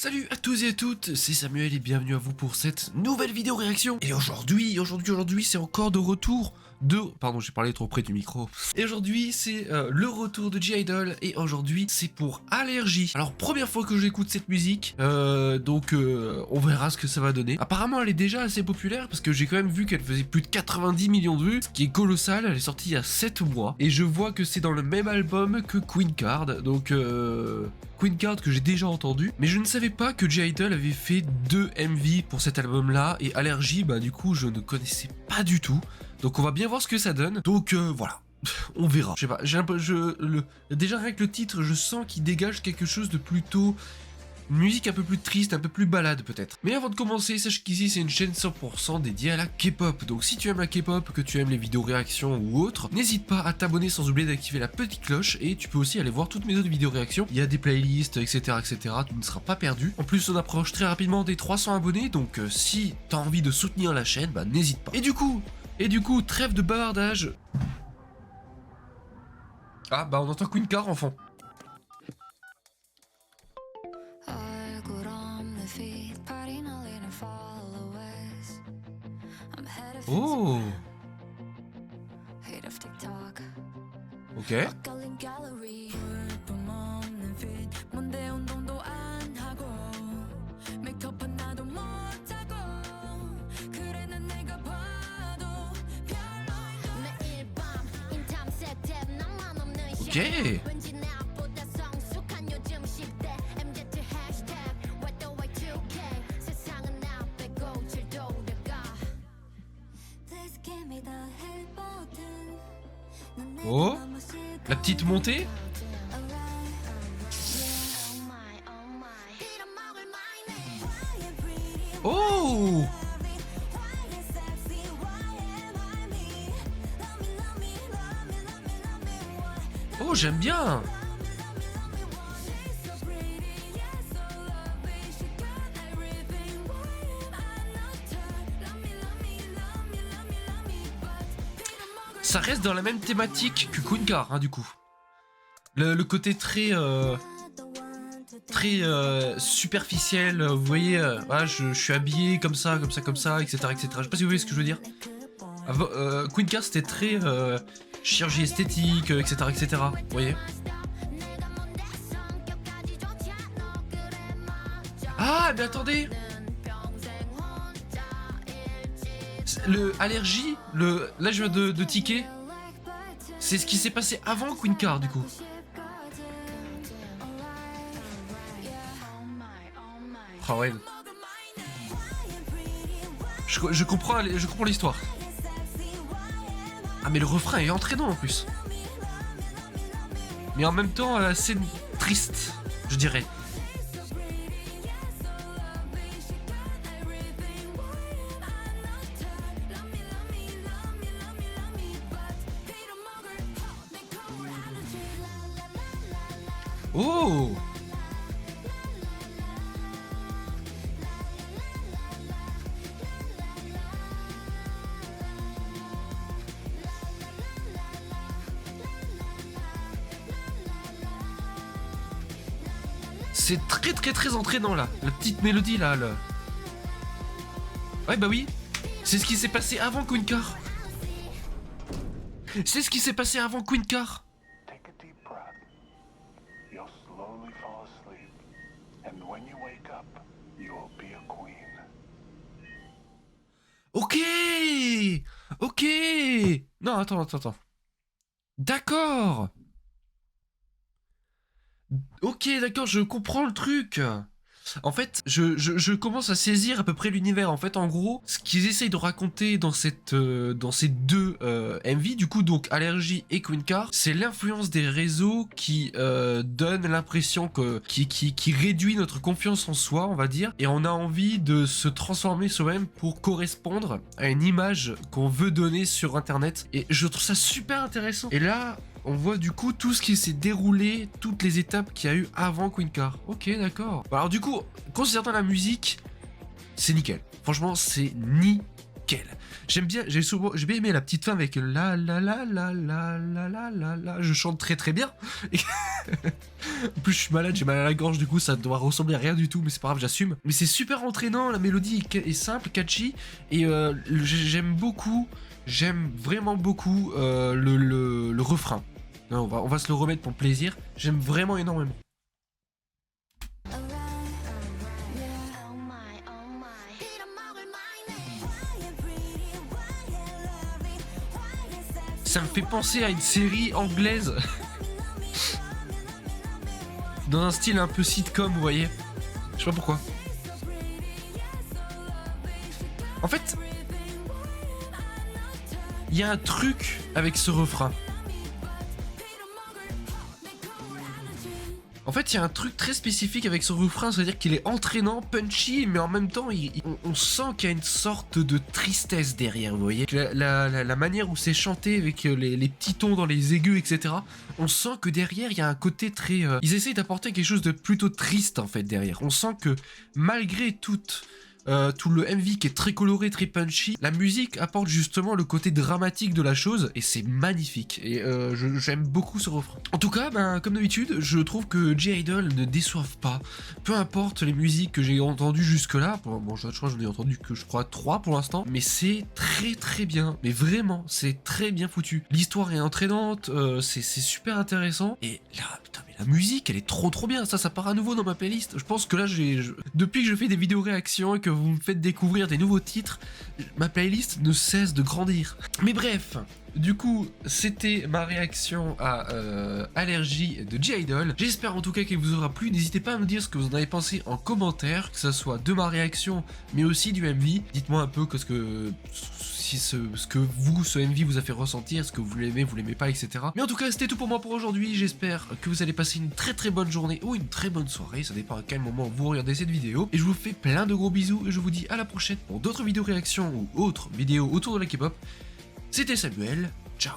Salut à tous et à toutes, c'est Samuel et bienvenue à vous pour cette nouvelle vidéo réaction. Et aujourd'hui, c'est encore de retour de... Pardon, j'ai parlé trop près du micro. Et aujourd'hui, c'est le retour de G-Idol et aujourd'hui, c'est pour Allergie. Alors, première fois que j'écoute cette musique, donc on verra ce que ça va donner. Apparemment, elle est déjà assez populaire parce que j'ai quand même vu qu'elle faisait plus de 90 millions de vues, ce qui est colossal. Elle est sortie il y a 7 mois et je vois que c'est dans le même album que Queen Card, donc... Queen Card que j'ai déjà entendu, mais je ne savais pas que G-Idol avait fait 2 MV pour cet album là, et Allergie, bah du coup je ne connaissais pas du tout, donc on va bien voir ce que ça donne, donc voilà, on verra. Je sais pas, j'ai un peu, déjà rien que le titre, je sens qu'il dégage quelque chose de plutôt... Une musique un peu plus triste, un peu plus balade peut-être. Mais avant de commencer, sache qu'ici c'est une chaîne 100% dédiée à la K-pop. Donc si tu aimes la K-pop, que tu aimes les vidéos réactions ou autres, n'hésite pas à t'abonner sans oublier d'activer la petite cloche. Et tu peux aussi aller voir toutes mes autres vidéos réactions. Il y a des playlists, etc. etc. Tu ne seras pas perdu. En plus on approche très rapidement des 300 abonnés. Donc si t'as envie de soutenir la chaîne, bah n'hésite pas. Et du coup, trêve de bavardage. Ah bah on entend Queen Card en fond. Oh. Ok. Ok. Oh, la petite montée. Oh. Oh, j'aime bien. Ça reste dans la même thématique que Queen Card, hein, du coup. Le côté très superficiel, vous voyez, voilà, je suis habillé comme ça, etc., etc. Je sais pas si vous voyez ce que je veux dire. Queen Card, c'était très chirurgie esthétique, etc., etc. Vous voyez. Ah, mais attendez. Le Allergie, là je viens de ticker. C'est ce qui s'est passé avant Queen Card du coup. Oh ouais. Je comprends l'histoire. Ah mais le refrain est entraînant en plus. Mais en même temps assez triste, je dirais. Oh! C'est très entraînant là, la petite mélodie là. Ouais bah oui, c'est ce qui s'est passé avant Queen Card. C'est ce qui s'est passé avant Queen Card. Ok. Ok. Non, attends. D'accord. Ok, d'accord, je comprends le truc. En fait, je commence à saisir à peu près l'univers. En fait, en gros, ce qu'ils essayent de raconter dans ces deux MV, du coup, donc Allergie et Queen Card, c'est l'influence des réseaux qui donne l'impression qui réduit notre confiance en soi, on va dire, et on a envie de se transformer soi-même pour correspondre à une image qu'on veut donner sur Internet. Et je trouve ça super intéressant. Et là, on voit du coup tout ce qui s'est déroulé, toutes les étapes qu'il y a eu avant Queen Card. Ok, d'accord. Alors du coup, considérant la musique, c'est nickel. Franchement, c'est nickel. nickel. J'ai bien aimé la petite fin avec la la la la la la la la la. Je chante très très bien. Et en plus je suis malade, j'ai mal à la gorge, du coup ça doit ressembler à rien du tout, mais c'est pas grave, j'assume. Mais c'est super entraînant, la mélodie est simple, catchy, et j'aime beaucoup, j'aime vraiment beaucoup le refrain. Non, on va se le remettre pour le plaisir, j'aime vraiment énormément. Ça me fait penser à une série anglaise dans un style un peu sitcom, vous voyez. Je sais pas pourquoi. En fait, il y a un truc avec ce refrain. En fait, il y a un truc très spécifique avec ce refrain, c'est-à-dire qu'il est entraînant, punchy, mais en même temps, on sent qu'il y a une sorte de tristesse derrière, vous voyez. La manière où c'est chanté, avec les petits tons dans les aigus, etc., on sent que derrière, il y a un côté très... Ils essayent d'apporter quelque chose de plutôt triste, en fait, derrière. On sent que, malgré tout le MV qui est très coloré, très punchy, la musique apporte justement le côté dramatique de la chose, et c'est magnifique, et j'aime beaucoup ce refrain. En tout cas, comme d'habitude, je trouve que J-Idol ne déçoivent pas, peu importe les musiques que j'ai entendues jusque là, bon je crois que j'en ai entendu que je crois 3 pour l'instant, mais c'est très très bien, mais vraiment, c'est très bien foutu. L'histoire est entraînante, c'est super intéressant, et là, putain, mais la musique, elle est trop bien, ça part à nouveau dans ma playlist. Je pense que là, depuis que je fais des vidéos réactions et que vous me faites découvrir des nouveaux titres, ma playlist ne cesse de grandir. Mais bref, du coup, c'était ma réaction à Allergie de J-Idol. J'espère en tout cas qu'elle vous aura plu. N'hésitez pas à me dire ce que vous en avez pensé en commentaire, que ce soit de ma réaction, mais aussi du MV. Dites-moi un peu ce que ce MV vous a fait ressentir, est-ce que vous l'aimez pas, etc. Mais en tout cas, c'était tout pour moi pour aujourd'hui. J'espère que vous allez passer une très bonne journée ou une très bonne soirée. Ça dépend à quel moment vous regardez cette vidéo. Et je vous fais plein de gros bisous et je vous dis à la prochaine pour d'autres vidéos réactions ou autres vidéos autour de la K-pop. C'était Samuel, ciao.